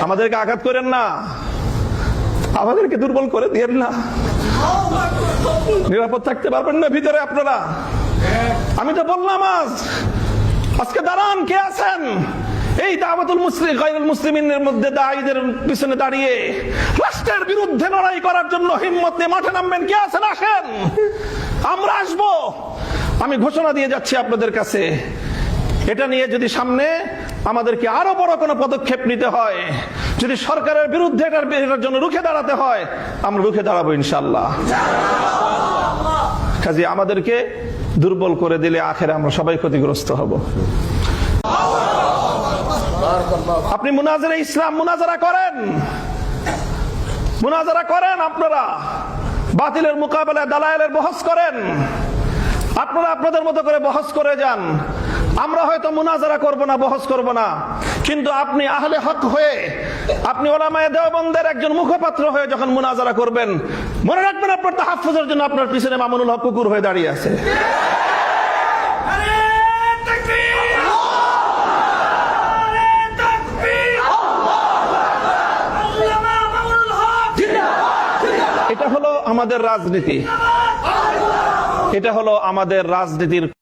আমাদেরকে আঘাত করেন না, আমাদেরকে দুর্বল করে দিয়েন না। নিরাপদ থাকতে পারবেন না ভিতরে আপনারা? আমি তো বললাম আজকে দাঁড়ান, কে আছেন এই দাওয়াতুল মুসলিম গায়রুল মুসলিমিনের মধ্যে দায়ীদের পিছনে দাঁড়িয়ে রাষ্ট্রের বিরুদ্ধে লড়াই করার জন্য হিম্মত নিয়ে মাঠে নামবেন? কে আছেন? আসেন, আমরা আসবো। আমি ঘোষণা দিয়ে যাচ্ছি আপনাদের কাছে, এটা নিয়ে যদি সামনে আমাদেরকে আরো বড় কোনো পদক্ষেপ নিতে হয়, যদি সরকারের বিরুদ্ধে এটার জন্য রুখে দাঁড়াতে হয়, আমরা রুখে দাঁড়াবো ইনশাআল্লাহ। কাজে আমাদেরকে দুর্বল করে দিলে আখেরে আমরা সবাই ক্ষতিগ্রস্ত হব। আপনি মুনাজারা ইসলাম মুনাজারা করেন, আপনারা বাতিলের মোকাবেলায় দালায়েলের বহস করেন, আপনারা আপনাদের মতো করে বহস করে যান। আমরা হয়তো মুনাজারা করব না, বহস করব না, কিন্তু আপনি আহলে হক হয়ে, আপনি উলামায়ে দেওবন্দের একজন মুখপাত্র হয়ে যখন মুনাজারা করবেন, মনে রাখবেন আপনার তাহাফুজের জন্য আপনার পিছনে মামুনুল হক কুকুর হয়ে দাঁড়িয়ে আছে। এটা হলো আমাদের রাজনীতি, এটা হলো আমাদের রাজনীতির